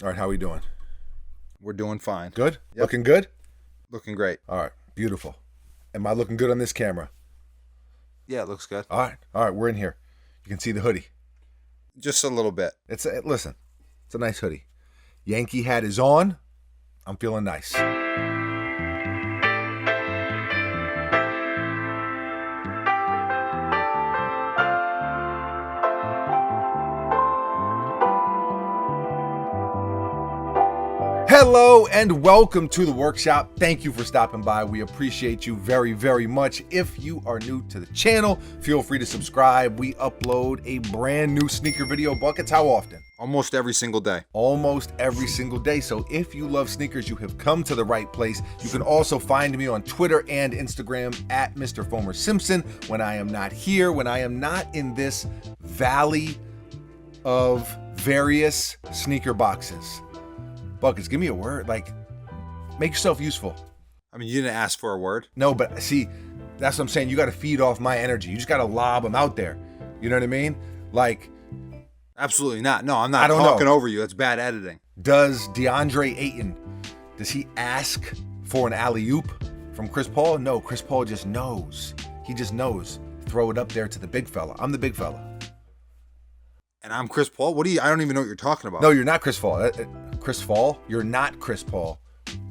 All right, how we doing? We're doing fine. Good? Yep. Looking good? Looking great. All right, beautiful. Am I looking good on this camera? Yeah, it looks good. All right, we're in here. You can see the hoodie. Just a little bit. Listen, it's a nice hoodie. Yankee hat is on. I'm feeling nice. Hello and welcome to the workshop. Thank you for stopping by. We appreciate you very, very much. If you are new to the channel, feel free to subscribe. We upload a brand new sneaker video. Buckets, how often? Almost every single day. Almost every single day. So if you love sneakers, you have come to the right place. You can also find me on Twitter and Instagram at Mr. Fomer Simpson when I am not here, when I am not in this valley of various sneaker boxes. Buckets, give me a word. Like, make yourself useful. I mean, you didn't ask for a word. No, but see, that's what I'm saying. You got to feed off my energy. You just got to lob them out there. You know what I mean? Like, absolutely not. No, I'm not I don't talking know. over you. That's bad editing. Does DeAndre Ayton, does he ask for an alley-oop from Chris Paul? No, Chris Paul just knows. He just knows. Throw it up there to the big fella. I'm the big fella. And I'm Chris Paul? What do you, I don't even know what you're talking about. No, you're not Chris Paul. Chris Paul? You're not Chris Paul.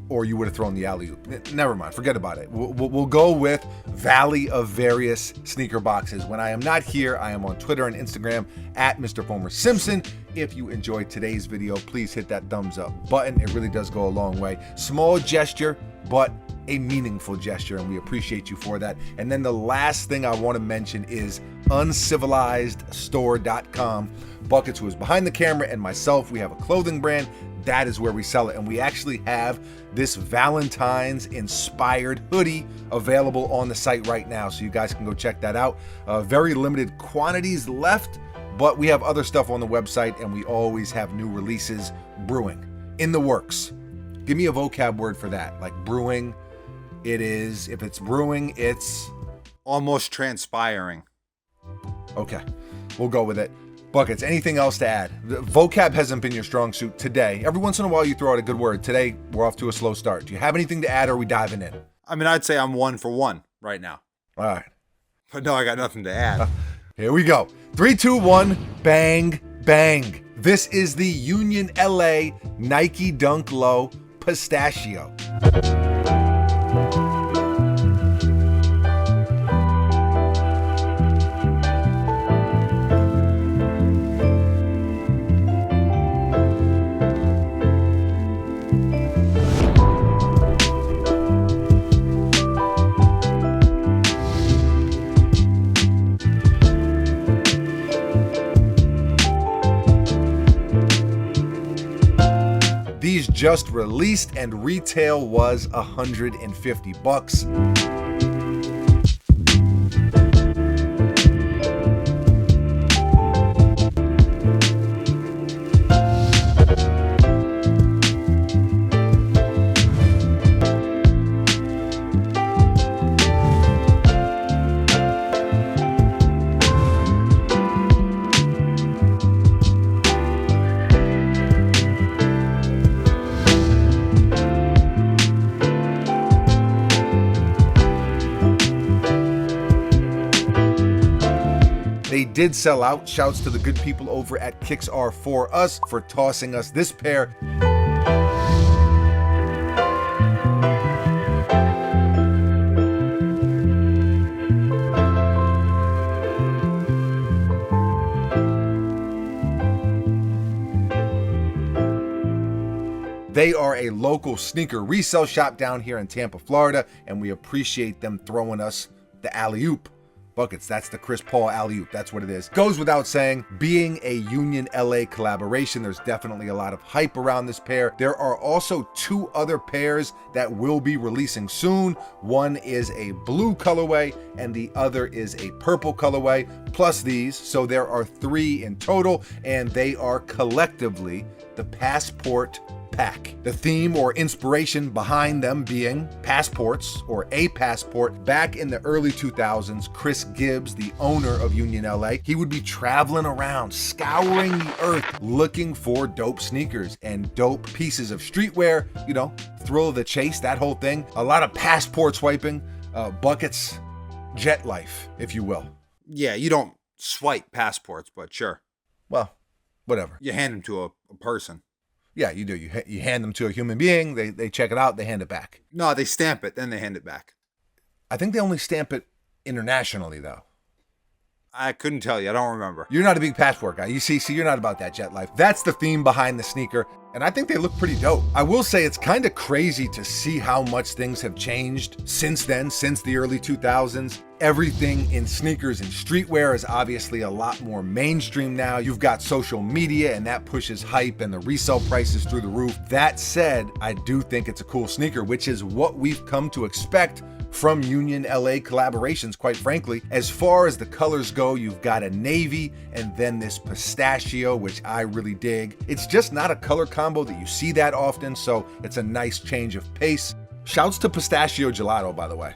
Or you would have thrown the alley-oop. Never mind. Forget about it. We'll go with Valley of Various Sneaker Boxes. When I am not here, I am on Twitter and Instagram at Mr. Fomer Simpson. If you enjoyed today's video, please hit that thumbs up button. It really does go a long way. Small gesture, but a meaningful gesture, and we appreciate you for that. And then the last thing I want to mention is uncivilizedstore.com. Buckets, who is behind the camera, and myself, we have a clothing brand. That is where we sell it, and we actually have this Valentine's inspired hoodie available on the site right now, so you guys can go check that out. Very limited quantities left, but we have other stuff on the website, and we always have new releases brewing in the works. Give me a vocab word for that, like brewing. It is, if it's brewing, it's almost transpiring. Okay, we'll go with it. Buckets, anything else to add? The vocab hasn't been your strong suit today. Every once in a while you throw out a good word. Today, we're off to a slow start. Do you have anything to add, or are we diving in? I mean, I'd say I'm 1 for 1 right now. All right. But no, I got nothing to add. Here we go. 3, 2, 1, bang, bang. This is the Union LA Nike Dunk Low Pistachio. These just released, and retail was $150. They did sell out. Shouts to the good people over at Kicks Are For Us for tossing us this pair. They are a local sneaker resale shop down here in Tampa, Florida, and we appreciate them throwing us the alley-oop. Buckets, that's the Chris Paul alley-oop. That's what it is. Goes without saying, being a Union LA collaboration, there's definitely a lot of hype around this pair. There are also 2 other pairs that will be releasing soon. One is a blue colorway and the other is a purple colorway, plus these. So there are 3 in total, and they are collectively the Passport pack. The theme or inspiration behind them being passports or a passport. Back in the early 2000s, Chris Gibbs, the owner of Union LA, he would be traveling around, scouring the earth, looking for dope sneakers and dope pieces of streetwear, you know, thrill of the chase, that whole thing. A lot of passport swiping, buckets, jet life, if you will. Yeah, you don't swipe passports, but sure. Well, whatever. You hand them to a person. Yeah, you do. You hand them to a human being, they check it out, they hand it back. No, they stamp it, then they hand it back. I think they only stamp it internationally, though. I couldn't tell you. I don't remember. You're not a big passport guy. You see, you're not about that jet life. That's the theme behind the sneaker, and I think they look pretty dope. I will say it's kind of crazy to see how much things have changed since then, since the early 2000s. Everything in sneakers and streetwear is obviously a lot more mainstream now. You've got social media, and that pushes hype and the resale prices through the roof. That said, I do think it's a cool sneaker, which is what we've come to expect from Union LA collaborations, quite frankly. As far as the colors go, you've got a navy and then this pistachio, which I really dig. It's just not a color combo that you see that often, so it's a nice change of pace. Shouts to Pistachio Gelato, by the way.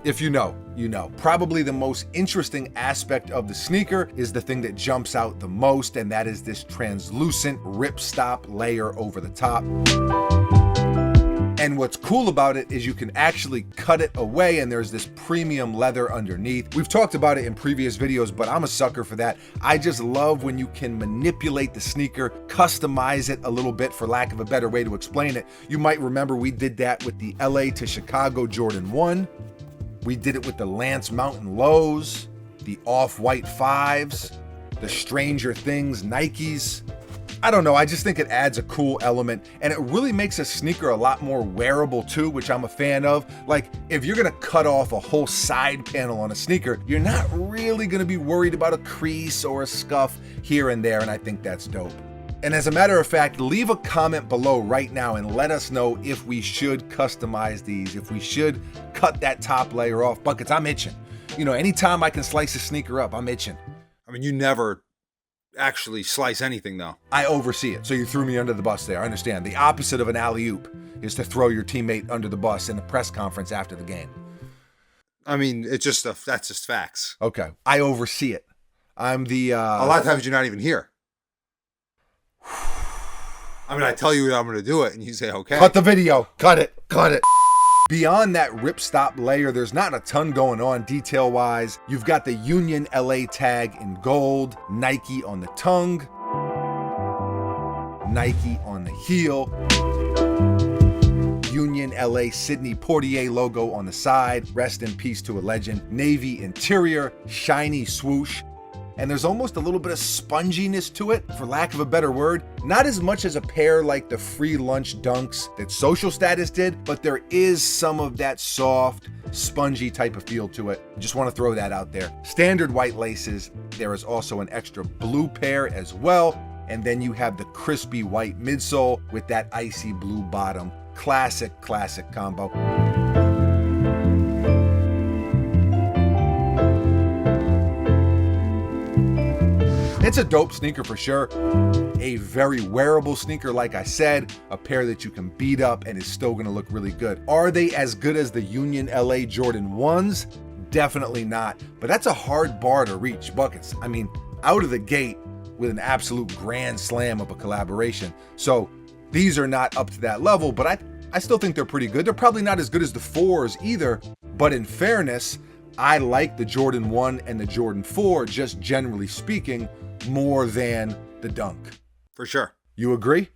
If you know, you know. Probably the most interesting aspect of the sneaker is the thing that jumps out the most, and that is this translucent ripstop layer over the top. And what's cool about it is you can actually cut it away, and there's this premium leather underneath. We've talked about it in previous videos, but I'm a sucker for that. I just love when you can manipulate the sneaker, customize it a little bit, for lack of a better way to explain it. You might remember we did that with the LA to Chicago Jordan 1. We did it with the Lance Mountain Lows, the Off-White 5s, the Stranger Things Nikes. I don't know, I just think it adds a cool element, and it really makes a sneaker a lot more wearable too, which I'm a fan of. Like, if you're gonna cut off a whole side panel on a sneaker, you're not really gonna be worried about a crease or a scuff here and there, and I think that's dope. And as a matter of fact, leave a comment below right now and let us know if we should customize these, if we should cut that top layer off. Buckets, I'm itching. You know, anytime I can slice a sneaker up, I'm itching. I mean, you never actually slice anything, though. I oversee it, so you threw me under the bus there. I understand. The opposite of an alley-oop is to throw your teammate under the bus in the press conference after the game. I mean, it's just that's just facts. Okay, I oversee it. I'm the... A lot of times you're not even here. I mean, I tell you I'm going to do it, and you say, okay. Cut the video. Cut it. Cut it. Beyond that ripstop layer, there's not a ton going on detail-wise. You've got the Union LA tag in gold, Nike on the tongue, Nike on the heel, Union LA Sidney Poitier logo on the side, rest in peace to a legend, navy interior, shiny swoosh, and there's almost a little bit of sponginess to it, for lack of a better word. Not as much as a pair like the free lunch dunks that Social Status did, but there is some of that soft, spongy type of feel to it. Just want to throw that out there. Standard white laces. There is also an extra blue pair as well. And then you have the crispy white midsole with that icy blue bottom. Classic combo. It's a dope sneaker for sure. A very wearable sneaker, like I said, a pair that you can beat up and is still gonna look really good. Are they as good as the Union LA Jordan 1s? Definitely not, but that's a hard bar to reach, Buckets. I mean, out of the gate with an absolute grand slam of a collaboration. So these are not up to that level, but I still think they're pretty good. They're probably not as good as the 4s either, but in fairness, I like the Jordan 1 and the Jordan 4, just generally speaking, more than the Dunk. For sure. You agree?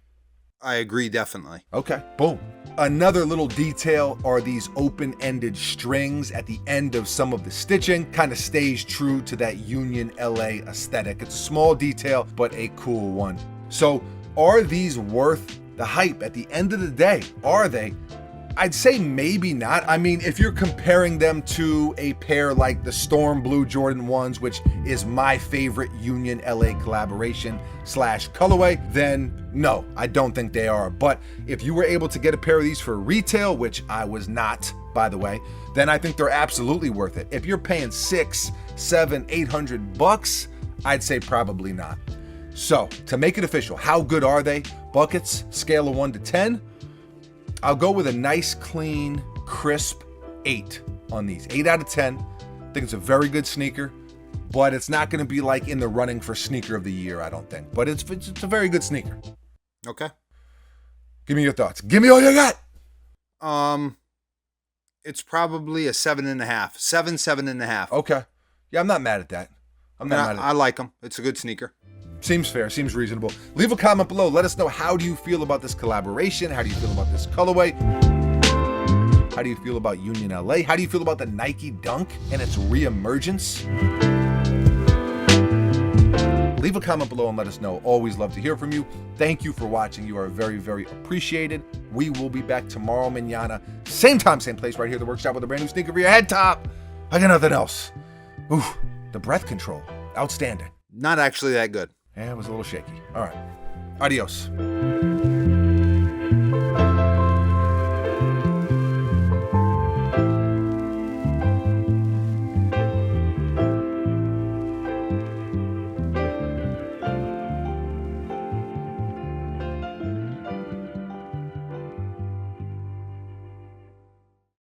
I agree, definitely. Okay, boom. Another little detail are these open-ended strings at the end of some of the stitching. Kind of stays true to that Union LA aesthetic. It's a small detail, but a cool one. So, are these worth the hype at the end of the day? Are they? I'd say maybe not. I mean, if you're comparing them to a pair like the Storm Blue Jordan 1s, which is my favorite Union LA collaboration / colorway, then no, I don't think they are. But if you were able to get a pair of these for retail, which I was not, by the way, then I think they're absolutely worth it. If you're paying $600, $700, $800, I'd say probably not. So, to make it official, how good are they? Buckets, scale of 1 to 10. I'll go with a nice, clean, crisp 8 on these. 8 out of 10. I think it's a very good sneaker, but it's not going to be like in the running for sneaker of the year, I don't think. But it's a very good sneaker. Okay. Give me your thoughts. Give me all you got. It's probably a 7.5. 7.5. Okay. Yeah, I'm not mad at that. I like them. It's a good sneaker. Seems fair. Seems reasonable. Leave a comment below. Let us know, how do you feel about this collaboration? How do you feel about this colorway? How do you feel about Union LA? How do you feel about the Nike Dunk and its reemergence? Leave a comment below and let us know. Always love to hear from you. Thank you for watching. You are very, very appreciated. We will be back tomorrow, mañana. Same time, same place, right here at the workshop with a brand new sneaker for your head top. I got nothing else. Ooh, the breath control. Outstanding. Not actually that good. Yeah, it was a little shaky. All right. Adios.